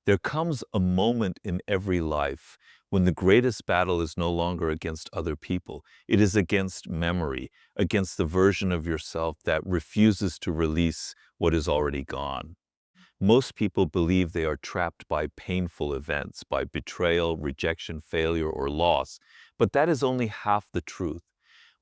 There comes a moment in every life when the greatest battle is no longer against other people. It is against memory, against the version of yourself that refuses to release what is already gone. Most people believe they are trapped by painful events, by betrayal, rejection, failure, or loss, but that is only half the truth.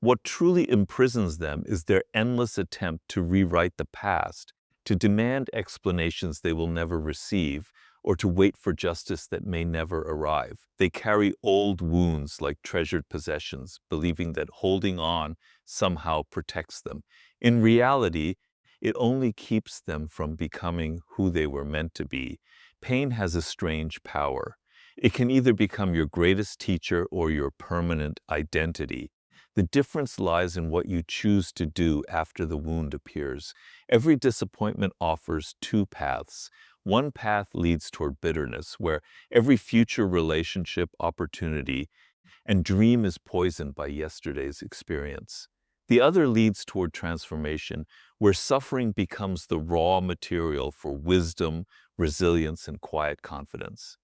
What truly imprisons them is their endless attempt to rewrite the past, to demand explanations they will never receive, or to wait for justice that may never arrive. They carry old wounds like treasured possessions, believing that holding on somehow protects them. In reality, it only keeps them from becoming who they were meant to be. Pain has a strange power. It can either become your greatest teacher or your permanent identity. The difference lies in what you choose to do after the wound appears. Every disappointment offers two paths. One path leads toward bitterness, where every future relationship, opportunity, and dream is poisoned by yesterday's experience. The other leads toward transformation, where suffering becomes the raw material for wisdom, resilience, and quiet confidence.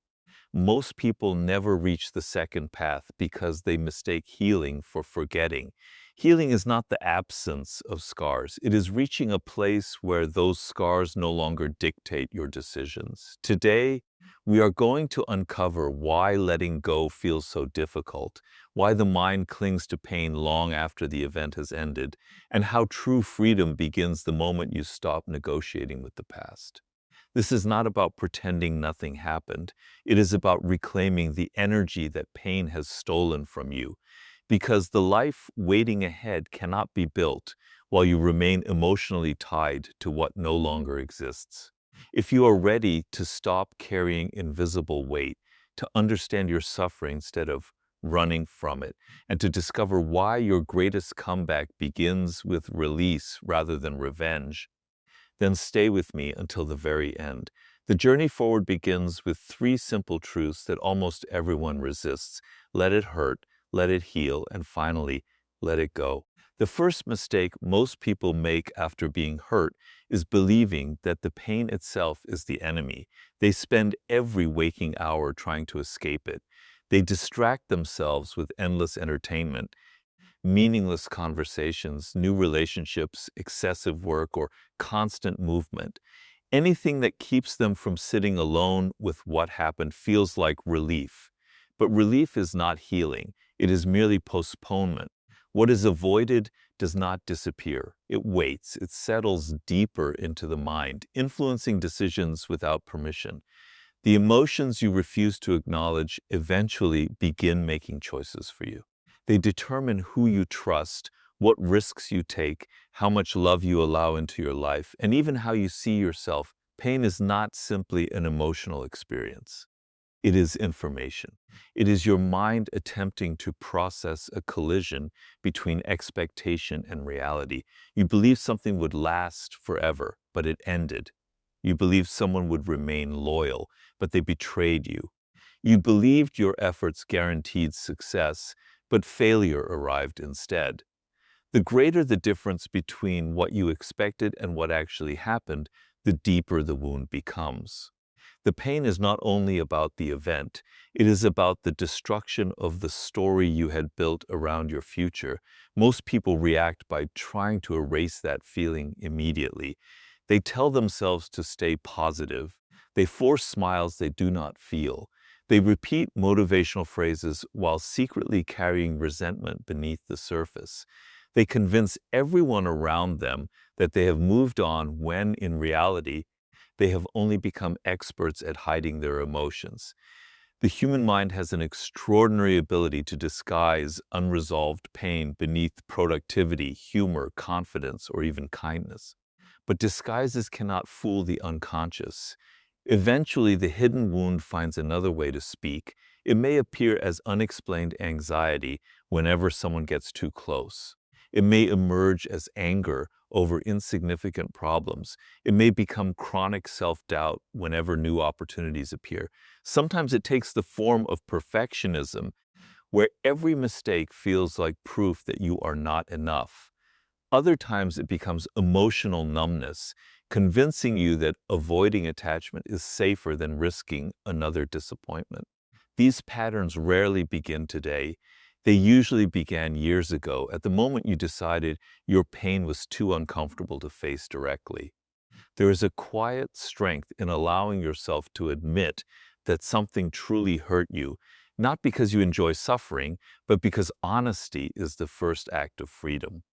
Most people never reach the second path because they mistake healing for forgetting. Healing is not the absence of scars. It is reaching a place where those scars no longer dictate your decisions. Today, we are going to uncover why letting go feels so difficult, why the mind clings to pain long after the event has ended, and how true freedom begins the moment you stop negotiating with the past. This is not about pretending nothing happened. It is about reclaiming the energy that pain has stolen from you, because the life waiting ahead cannot be built while you remain emotionally tied to what no longer exists. If you are ready to stop carrying invisible weight, to understand your suffering instead of running from it, and to discover why your greatest comeback begins with release rather than revenge, then stay with me until the very end. The journey forward begins with three simple truths that almost everyone resists. Let it hurt, let it heal, and finally, let it go. The first mistake most people make after being hurt is believing that the pain itself is the enemy. They spend every waking hour trying to escape it. They distract themselves with endless entertainment, meaningless conversations, new relationships, excessive work, or constant movement. Anything that keeps them from sitting alone with what happened feels like relief. But relief is not healing. It is merely postponement. What is avoided does not disappear. It waits. It settles deeper into the mind, influencing decisions without permission. The emotions you refuse to acknowledge eventually begin making choices for you. They determine who you trust, what risks you take, how much love you allow into your life, and even how you see yourself. Pain is not simply an emotional experience. It is information. It is your mind attempting to process a collision between expectation and reality. You believe something would last forever, but it ended. You believed someone would remain loyal, but they betrayed you. You believed your efforts guaranteed success, but failure arrived instead. The greater the difference between what you expected and what actually happened, the deeper the wound becomes. The pain is not only about the event, it is about the destruction of the story you had built around your future. Most people react by trying to erase that feeling immediately. They tell themselves to stay positive. They force smiles they do not feel. They repeat motivational phrases while secretly carrying resentment beneath the surface. They convince everyone around them that they have moved on when, in reality, they have only become experts at hiding their emotions. The human mind has an extraordinary ability to disguise unresolved pain beneath productivity, humor, confidence, or even kindness. But disguises cannot fool the unconscious. Eventually, the hidden wound finds another way to speak. It may appear as unexplained anxiety whenever someone gets too close. It may emerge as anger over insignificant problems. It may become chronic self-doubt whenever new opportunities appear. Sometimes it takes the form of perfectionism, where every mistake feels like proof that you are not enough. Other times it becomes emotional numbness. convincing you that avoiding attachment is safer than risking another disappointment. These patterns rarely begin today. They usually began years ago, at the moment you decided your pain was too uncomfortable to face directly. There is a quiet strength in allowing yourself to admit that something truly hurt you, not because you enjoy suffering, but because honesty is the first act of freedom.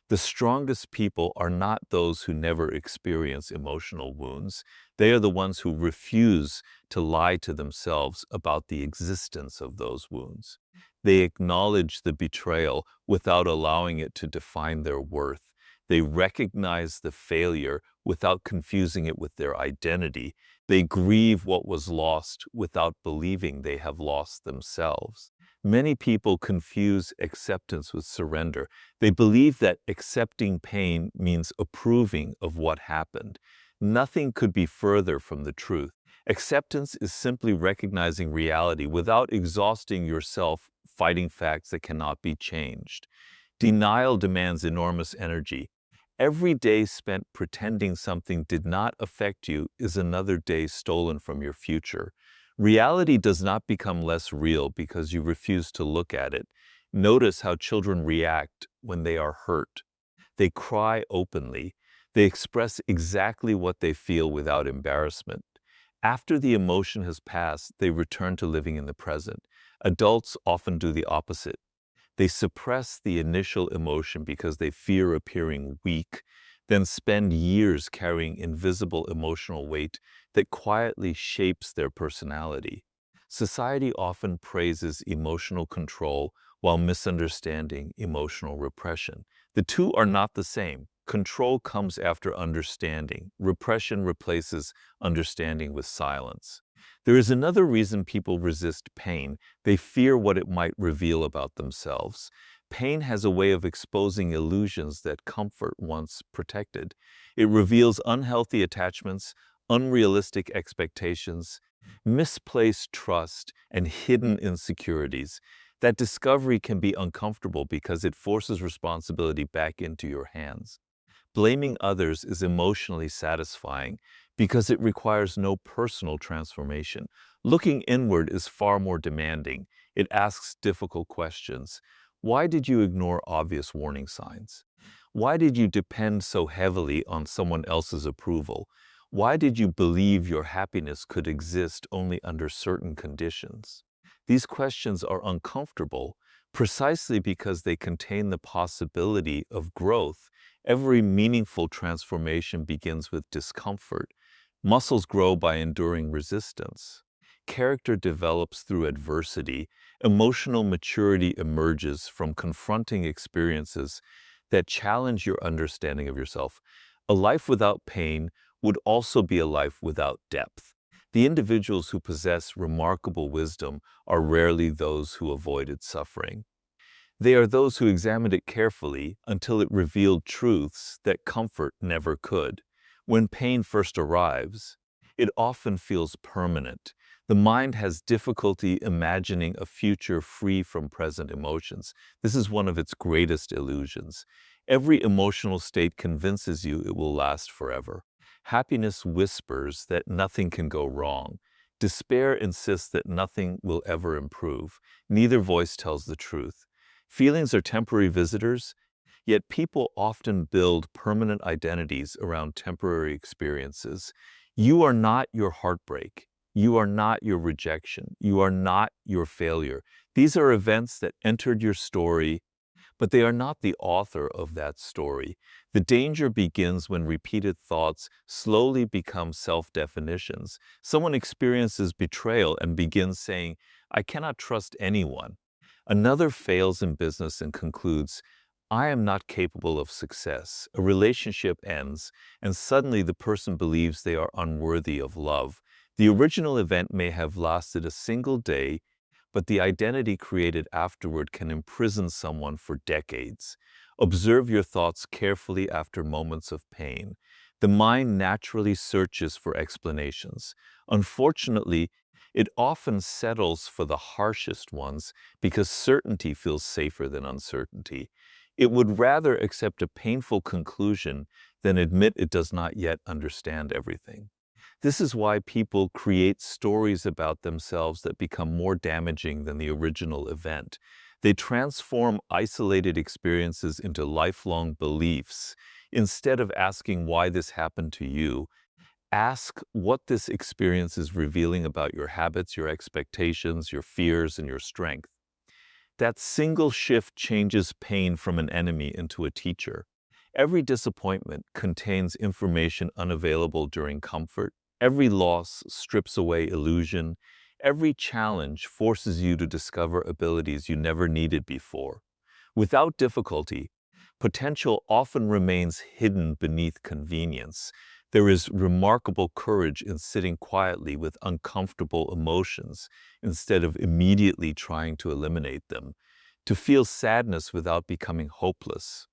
The strongest people are not those who never experience emotional wounds. They are the ones who refuse to lie to themselves about the existence of those wounds. They acknowledge the betrayal without allowing it to define their worth. They recognize the failure without confusing it with their identity. They grieve what was lost without believing they have lost themselves. Many people confuse acceptance with surrender. They believe that accepting pain means approving of what happened. Nothing could be further from the truth. Acceptance is simply recognizing reality without exhausting yourself fighting facts that cannot be changed. Denial demands enormous energy. Every day spent pretending something did not affect you is another day stolen from your future. Reality does not become less real because you refuse to look at it. Notice how children react when they are hurt. They cry openly. They express exactly what they feel without embarrassment. After the emotion has passed, they return to living in the present. Adults often do the opposite. They suppress the initial emotion because they fear appearing weak, then spend years carrying invisible emotional weight that quietly shapes their personality. Society often praises emotional control while misunderstanding emotional repression. The two are not the same. Control comes after understanding. Repression replaces understanding with silence. There is another reason people resist pain. They fear what it might reveal about themselves. Pain has a way of exposing illusions that comfort once protected. It reveals unhealthy attachments, unrealistic expectations, misplaced trust, and hidden insecurities. That discovery can be uncomfortable because it forces responsibility back into your hands. Blaming others is emotionally satisfying because it requires no personal transformation. Looking inward is far more demanding. It asks difficult questions. Why did you ignore obvious warning signs? Why did you depend so heavily on someone else's approval? Why did you believe your happiness could exist only under certain conditions? These questions are uncomfortable precisely because they contain the possibility of growth. Every meaningful transformation begins with discomfort. Muscles grow by enduring resistance. Character develops through adversity. Emotional maturity emerges from confronting experiences that challenge your understanding of yourself. A life without pain would also be a life without depth. The individuals who possess remarkable wisdom are rarely those who avoided suffering. They are those who examined it carefully until it revealed truths that comfort never could. When pain first arrives, it often feels permanent. The mind has difficulty imagining a future free from present emotions. This is one of its greatest illusions. Every emotional state convinces you it will last forever. Happiness whispers that nothing can go wrong. Despair insists that nothing will ever improve. Neither voice tells the truth. Feelings are temporary visitors, yet people often build permanent identities around temporary experiences. You are not your heartbreak. You are not your rejection. You are not your failure. These are events that entered your story, but they are not the author of that story. The danger begins when repeated thoughts slowly become self-definitions. Someone experiences betrayal and begins saying, "I cannot trust anyone." Another fails in business and concludes, "I am not capable of success." A relationship ends, and suddenly the person believes they are unworthy of love. The original event may have lasted a single day, but the identity created afterward can imprison someone for decades. Observe your thoughts carefully after moments of pain. The mind naturally searches for explanations. Unfortunately, it often settles for the harshest ones because certainty feels safer than uncertainty. It would rather accept a painful conclusion then admit it does not yet understand everything. This is why people create stories about themselves that become more damaging than the original event. They transform isolated experiences into lifelong beliefs. Instead of asking why this happened to you, ask what this experience is revealing about your habits, your expectations, your fears, and your strength. That single shift changes pain from an enemy into a teacher. Every disappointment contains information unavailable during comfort. Every loss strips away illusion. Every challenge forces you to discover abilities you never needed before. Without difficulty, potential often remains hidden beneath convenience. There is remarkable courage in sitting quietly with uncomfortable emotions instead of immediately trying to eliminate them, to feel sadness without becoming hopeless,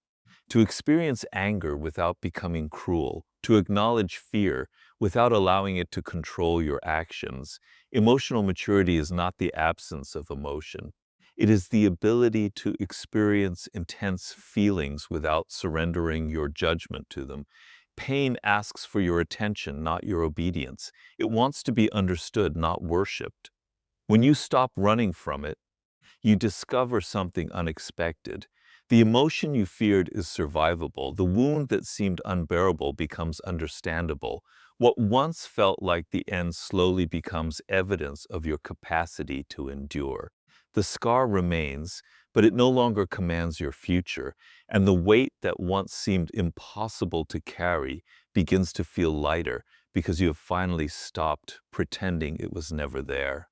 to experience anger without becoming cruel, to acknowledge fear without allowing it to control your actions. Emotional maturity is not the absence of emotion. It is the ability to experience intense feelings without surrendering your judgment to them. Pain asks for your attention, not your obedience. It wants to be understood, not worshipped. When you stop running from it, you discover something unexpected. The emotion you feared is survivable. The wound that seemed unbearable becomes understandable. What once felt like the end slowly becomes evidence of your capacity to endure. The scar remains, but it no longer commands your future, and the weight that once seemed impossible to carry begins to feel lighter because you have finally stopped pretending it was never there.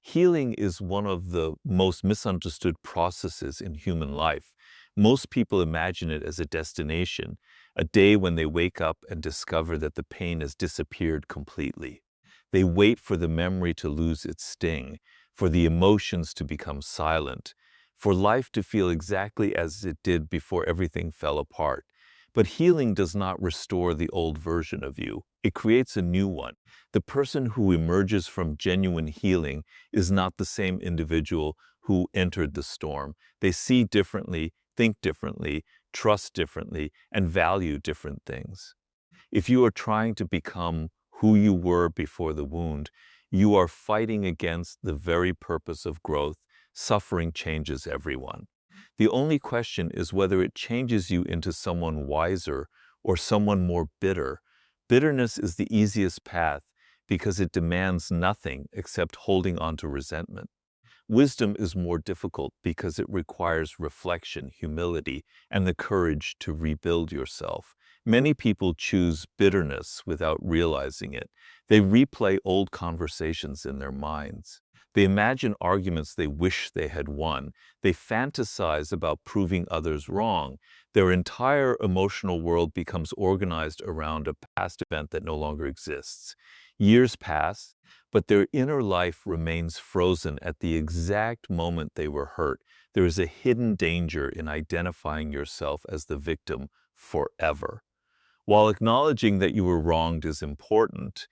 Healing is one of the most misunderstood processes in human life. Most people imagine it as a destination, a day when they wake up and discover that the pain has disappeared completely. They wait for the memory to lose its sting, for the emotions to become silent, for life to feel exactly as it did before everything fell apart. But healing does not restore the old version of you. It creates a new one. The person who emerges from genuine healing is not the same individual who entered the storm. They see differently, think differently, trust differently, and value different things. If you are trying to become who you were before the wound, you are fighting against the very purpose of growth. Suffering changes everyone. The only question is whether it changes you into someone wiser or someone more bitter. Bitterness is the easiest path because it demands nothing except holding on to resentment. Wisdom is more difficult because it requires reflection, humility, and the courage to rebuild yourself. Many people choose bitterness without realizing it. They replay old conversations in their minds. They imagine arguments they wish they had won. They fantasize about proving others wrong. Their entire emotional world becomes organized around a past event that no longer exists. Years pass, but their inner life remains frozen at the exact moment they were hurt. There is a hidden danger in identifying yourself as the victim forever. While acknowledging that you were wronged is important,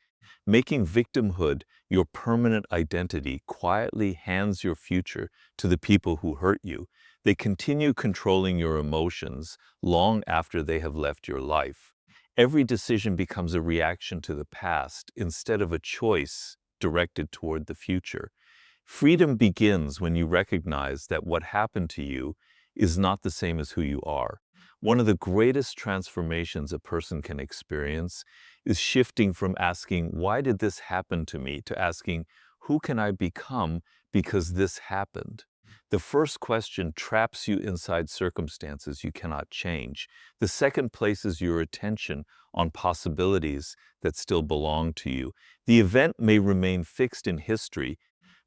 making victimhood your permanent identity quietly hands your future to the people who hurt you. They continue controlling your emotions long after they have left your life. Every decision becomes a reaction to the past instead of a choice directed toward the future. Freedom begins when you recognize that what happened to you is not the same as who you are. One of the greatest transformations a person can experience is shifting from asking, "Why did this happen to me?" to asking, "Who can I become because this happened?" The first question traps you inside circumstances you cannot change. The second places your attention on possibilities that still belong to you. The event may remain fixed in history,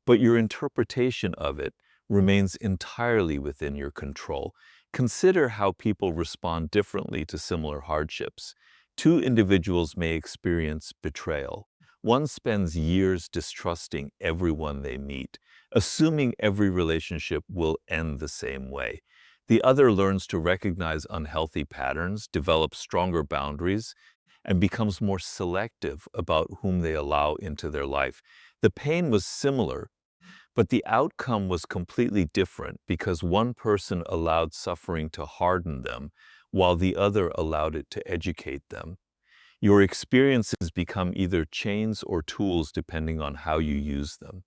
but your interpretation of it remains entirely within your control. Consider how people respond differently to similar hardships. Two individuals may experience betrayal. One spends years distrusting everyone they meet, assuming every relationship will end the same way. The other learns to recognize unhealthy patterns, develops stronger boundaries, and becomes more selective about whom they allow into their life. The pain was similar, but the outcome was completely different because one person allowed suffering to harden them, while the other allowed it to educate them. Your experiences become either chains or tools depending on how you use them.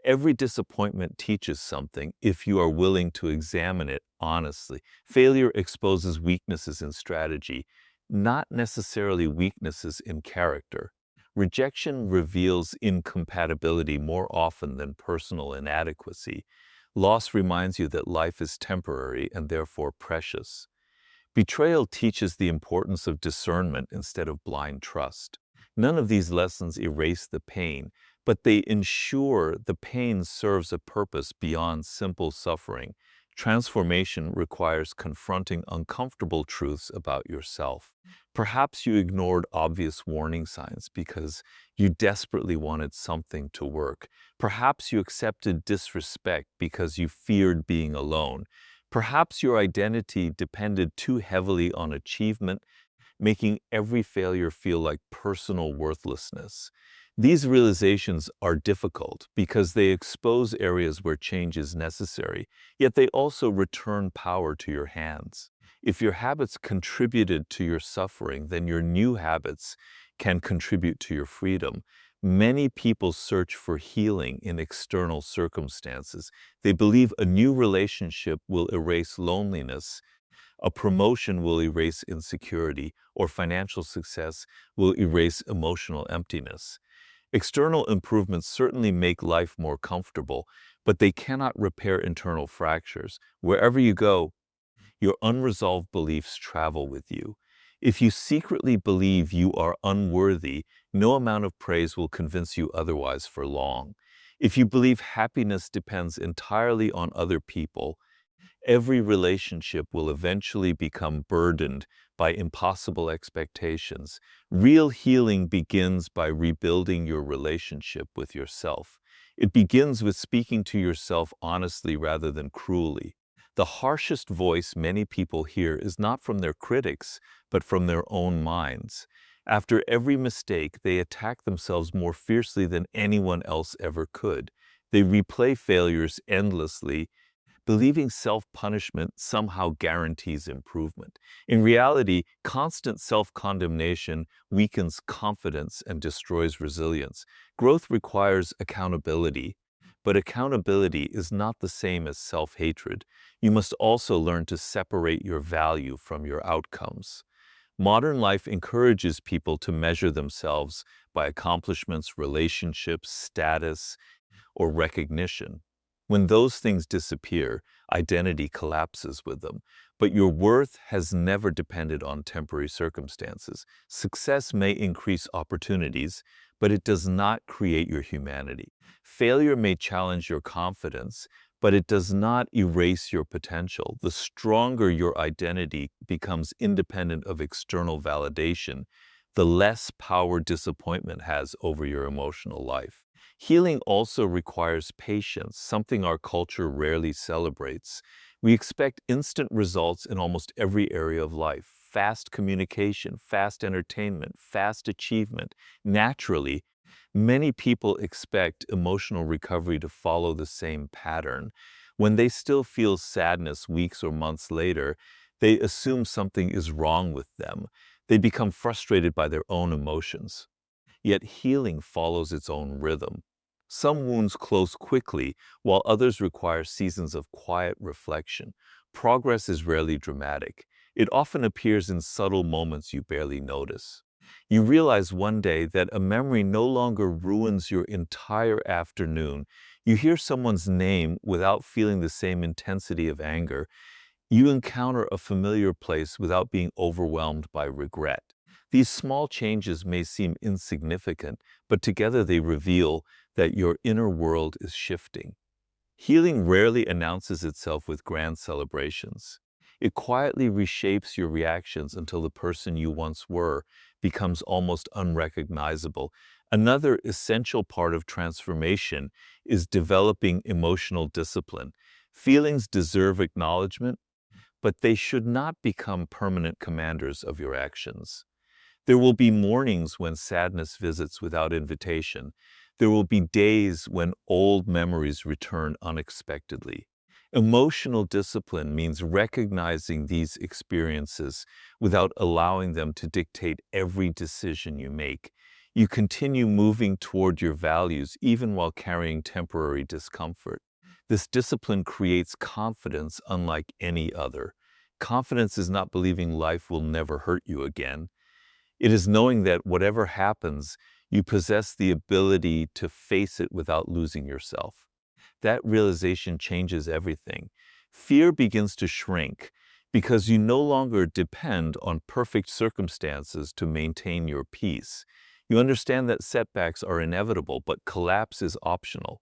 Every disappointment teaches something if you are willing to examine it honestly. Failure exposes weaknesses in strategy, not necessarily weaknesses in character. Rejection reveals incompatibility more often than personal inadequacy. Loss reminds you that life is temporary and therefore precious. Betrayal teaches the importance of discernment instead of blind trust. None of these lessons erase the pain, but they ensure the pain serves a purpose beyond simple suffering. Transformation requires confronting uncomfortable truths about yourself. Perhaps you ignored obvious warning signs because you desperately wanted something to work. Perhaps you accepted disrespect because you feared being alone. Perhaps your identity depended too heavily on achievement, making every failure feel like personal worthlessness. These realizations are difficult because they expose areas where change is necessary, yet they also return power to your hands. If your habits contributed to your suffering, then your new habits can contribute to your freedom. Many people search for healing in external circumstances. They believe a new relationship will erase loneliness, a promotion will erase insecurity, or financial success will erase emotional emptiness. External improvements certainly make life more comfortable, but they cannot repair internal fractures. Wherever you go, your unresolved beliefs travel with you. If you secretly believe you are unworthy, no amount of praise will convince you otherwise for long. If you believe happiness depends entirely on other people, every relationship will eventually become burdened by impossible expectations. Real healing begins by rebuilding your relationship with yourself. It begins with speaking to yourself honestly rather than cruelly. The harshest voice many people hear is not from their critics, but from their own minds. After every mistake, they attack themselves more fiercely than anyone else ever could. They replay failures endlessly, believing self-punishment somehow guarantees improvement. In reality, constant self-condemnation weakens confidence and destroys resilience. Growth requires accountability, but accountability is not the same as self-hatred. You must also learn to separate your value from your outcomes. Modern life encourages people to measure themselves by accomplishments, relationships, status, or recognition. When those things disappear, identity collapses with them. But your worth has never depended on temporary circumstances. Success may increase opportunities, but it does not create your humanity. Failure may challenge your confidence, but it does not erase your potential. The stronger your identity becomes independent of external validation, the less power disappointment has over your emotional life. Healing also requires patience, something our culture rarely celebrates. We expect instant results in almost every area of life: fast communication, fast entertainment, fast achievement. Naturally, many people expect emotional recovery to follow the same pattern. When they still feel sadness weeks or months later, they assume something is wrong with them. They become frustrated by their own emotions. Yet healing follows its own rhythm. Some wounds close quickly, while others require seasons of quiet reflection. Progress is rarely dramatic. It often appears in subtle moments you barely notice. You realize one day that a memory no longer ruins your entire afternoon. You hear someone's name without feeling the same intensity of anger. You encounter a familiar place without being overwhelmed by regret. These small changes may seem insignificant, but together they reveal that your inner world is shifting. Healing rarely announces itself with grand celebrations. It quietly reshapes your reactions until the person you once were becomes almost unrecognizable. Another essential part of transformation is developing emotional discipline. Feelings deserve acknowledgement, but they should not become permanent commanders of your actions. There will be mornings when sadness visits without invitation. There will be days when old memories return unexpectedly. Emotional discipline means recognizing these experiences without allowing them to dictate every decision you make. You continue moving toward your values even while carrying temporary discomfort. This discipline creates confidence unlike any other. Confidence is not believing life will never hurt you again. It is knowing that whatever happens, you possess the ability to face it without losing yourself. That realization changes everything. Fear begins to shrink because you no longer depend on perfect circumstances to maintain your peace. You understand that setbacks are inevitable, but collapse is optional.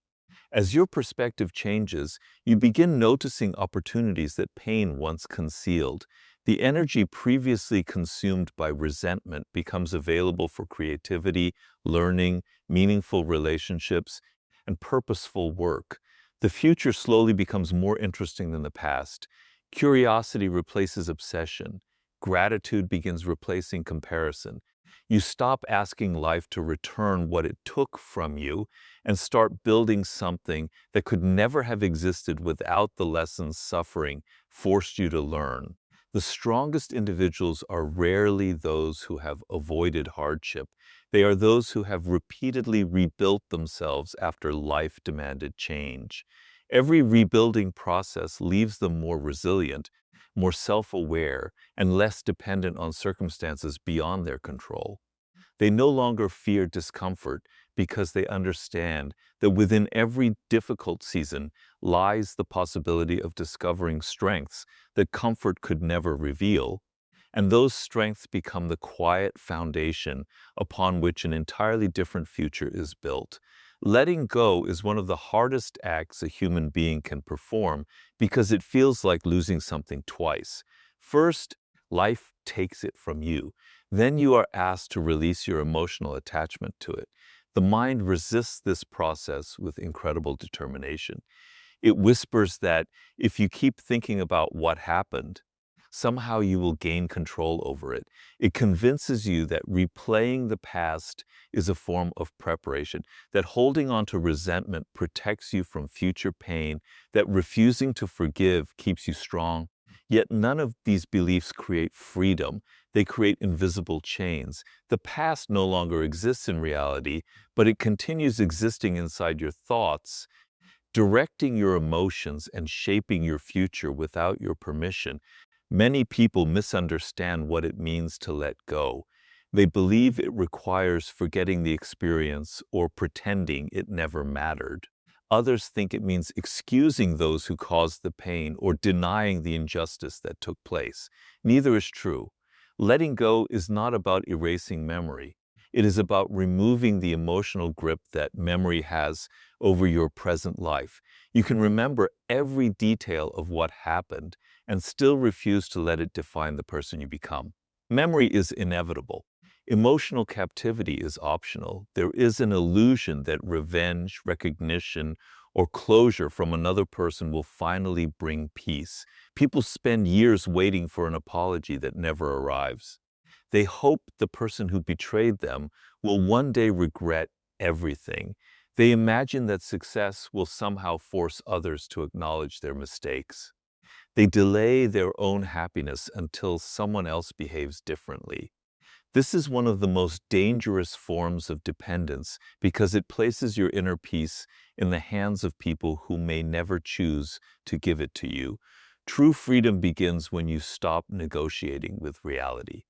As your perspective changes, you begin noticing opportunities that pain once concealed. The energy previously consumed by resentment becomes available for creativity, learning, meaningful relationships, and purposeful work. The future slowly becomes more interesting than the past. Curiosity replaces obsession. Gratitude begins replacing comparison. You stop asking life to return what it took from you and start building something that could never have existed without the lessons suffering forced you to learn. The strongest individuals are rarely those who have avoided hardship. They are those who have repeatedly rebuilt themselves after life demanded change. Every rebuilding process leaves them more resilient, more self-aware, and less dependent on circumstances beyond their control. They no longer fear discomfort because they understand that within every difficult season lies the possibility of discovering strengths that comfort could never reveal, and those strengths become the quiet foundation upon which an entirely different future is built. Letting go is one of the hardest acts a human being can perform because it feels like losing something twice. First, life takes it from you. Then you are asked to release your emotional attachment to it. The mind resists this process with incredible determination. It whispers that if you keep thinking about what happened, somehow you will gain control over it. It convinces you that replaying the past is a form of preparation, that holding on to resentment protects you from future pain, that refusing to forgive keeps you strong. Yet none of these beliefs create freedom. They create invisible chains. The past no longer exists in reality, but it continues existing inside your thoughts, directing your emotions and shaping your future without your permission. Many people misunderstand what it means to let go. They believe it requires forgetting the experience or pretending it never mattered. Others think it means excusing those who caused the pain or denying the injustice that took place. Neither is true. Letting go is not about erasing memory. It is about removing the emotional grip that memory has over your present life. You can remember every detail of what happened and still refuse to let it define the person you become. Memory is inevitable. Emotional captivity is optional. There is an illusion that revenge, recognition, or closure from another person will finally bring peace. People spend years waiting for an apology that never arrives. They hope the person who betrayed them will one day regret everything. They imagine that success will somehow force others to acknowledge their mistakes. They delay their own happiness until someone else behaves differently. This is one of the most dangerous forms of dependence because it places your inner peace in the hands of people who may never choose to give it to you. True freedom begins when you stop negotiating with reality.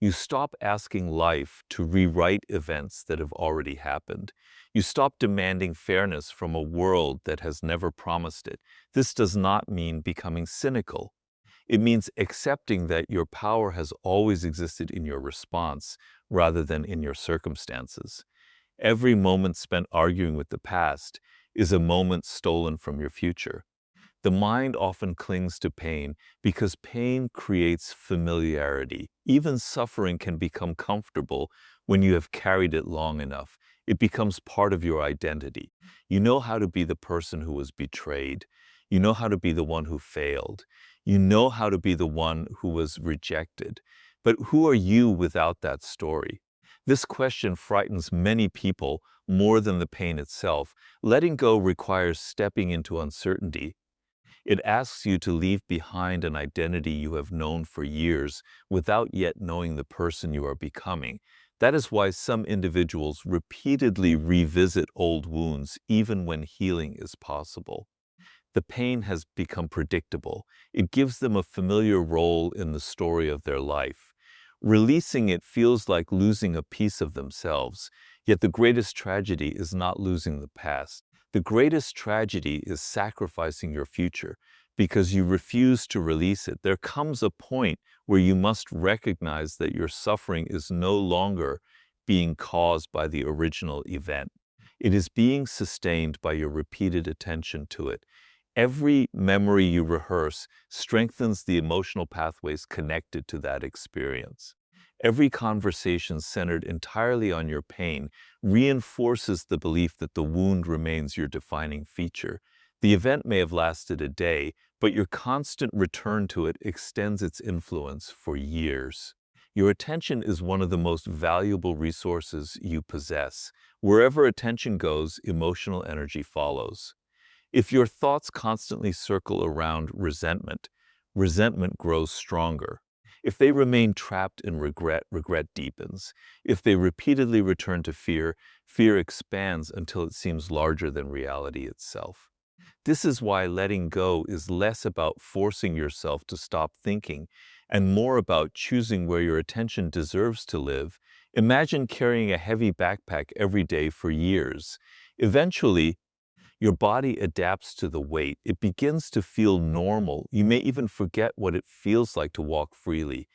You stop asking life to rewrite events that have already happened. You stop demanding fairness from a world that has never promised it. This does not mean becoming cynical. It means accepting that your power has always existed in your response rather than in your circumstances. Every moment spent arguing with the past is a moment stolen from your future. The mind often clings to pain because pain creates familiarity. Even suffering can become comfortable when you have carried it long enough. It becomes part of your identity. You know how to be the person who was betrayed. You know how to be the one who failed. You know how to be the one who was rejected. But who are you without that story? This question frightens many people more than the pain itself. Letting go requires stepping into uncertainty. It asks you to leave behind an identity you have known for years without yet knowing the person you are becoming. That is why some individuals repeatedly revisit old wounds even when healing is possible. The pain has become predictable. It gives them a familiar role in the story of their life. Releasing it feels like losing a piece of themselves, yet the greatest tragedy is not losing the past. The greatest tragedy is sacrificing your future because you refuse to release it. There comes a point where you must recognize that your suffering is no longer being caused by the original event. It is being sustained by your repeated attention to it. Every memory you rehearse strengthens the emotional pathways connected to that experience. Every conversation centered entirely on your pain reinforces the belief that the wound remains your defining feature. The event may have lasted a day, but your constant return to it extends its influence for years. Your attention is one of the most valuable resources you possess. Wherever attention goes, emotional energy follows. If your thoughts constantly circle around resentment, resentment grows stronger. If they remain trapped in regret, regret deepens. If they repeatedly return to fear, fear expands until it seems larger than reality itself. This is why letting go is less about forcing yourself to stop thinking and more about choosing where your attention deserves to live. Imagine carrying a heavy backpack every day for years. Eventually, your body adapts to the weight. It begins to feel normal. You may even forget what it feels like to walk freely.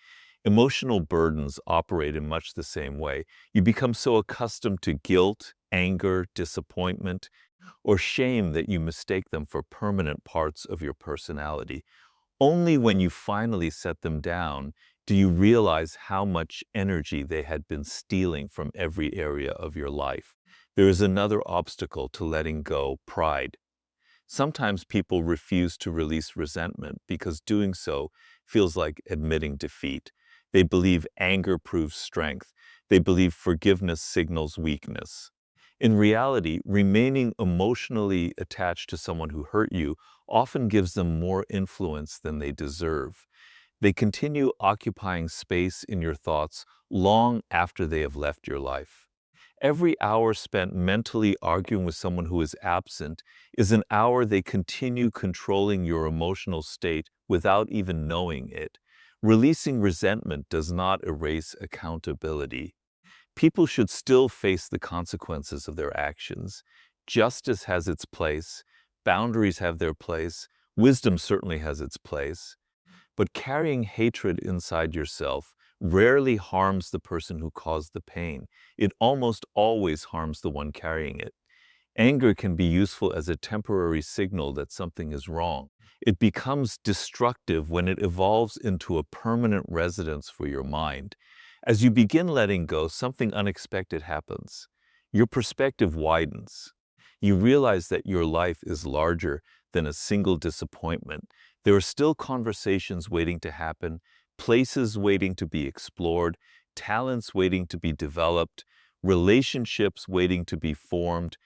Emotional burdens operate in much the same way. You become so accustomed to guilt, anger, disappointment, or shame that you mistake them for permanent parts of your personality. Only when you finally set them down do you realize how much energy they had been stealing from every area of your life. There is another obstacle to letting go: pride. Sometimes people refuse to release resentment because doing so feels like admitting defeat. They believe anger proves strength. They believe forgiveness signals weakness. In reality, remaining emotionally attached to someone who hurt you often gives them more influence than they deserve. They continue occupying space in your thoughts long after they have left your life. Every hour spent mentally arguing with someone who is absent is an hour they continue controlling your emotional state without even knowing it. Releasing resentment does not erase accountability. People should still face the consequences of their actions. Justice has its place, boundaries have their place, wisdom certainly has its place. But carrying hatred inside yourself rarely harms the person who caused the pain. It almost always harms the one carrying it. Anger can be useful as a temporary signal that something is wrong. It becomes destructive when it evolves into a permanent residence for your mind. As you begin letting go, something unexpected happens. Your perspective widens. You realize that your life is larger than a single disappointment. There are still conversations waiting to happen, places waiting to be explored, talents waiting to be developed, relationships waiting to be formed,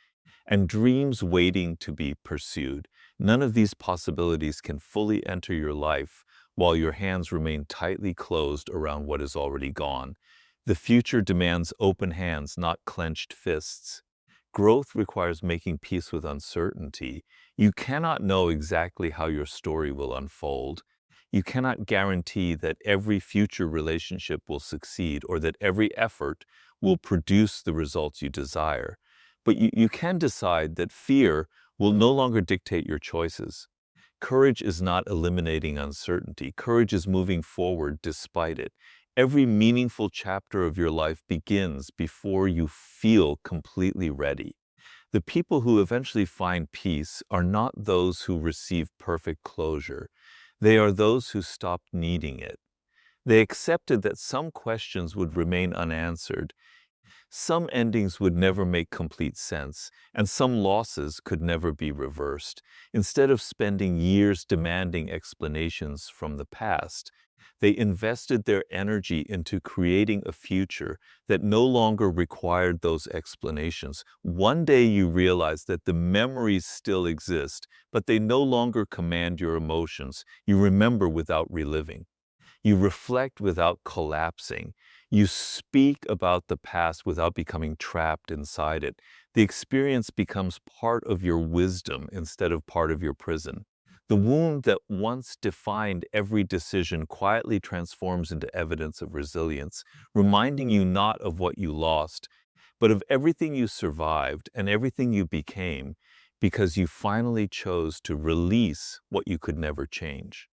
and dreams waiting to be pursued. None of these possibilities can fully enter your life while your hands remain tightly closed around what is already gone. The future demands open hands, not clenched fists. Growth requires making peace with uncertainty. You cannot know exactly how your story will unfold. You cannot guarantee that every future relationship will succeed or that every effort will produce the results you desire. But you can decide that fear will no longer dictate your choices. Courage is not eliminating uncertainty. Courage is moving forward despite it. Every meaningful chapter of your life begins before you feel completely ready. The people who eventually find peace are not those who receive perfect closure. They are those who stopped needing it. They accepted that some questions would remain unanswered, some endings would never make complete sense, and some losses could never be reversed. Instead of spending years demanding explanations from the past, They invested their energy into creating a future that no longer required those explanations. One day you realize that the memories still exist, but they no longer command your emotions. You remember without reliving. You reflect without collapsing. You speak about the past without becoming trapped inside it. The experience becomes part of your wisdom instead of part of your prison. The wound that once defined every decision quietly transforms into evidence of resilience, reminding you not of what you lost, but of everything you survived and everything you became because you finally chose to release what you could never change.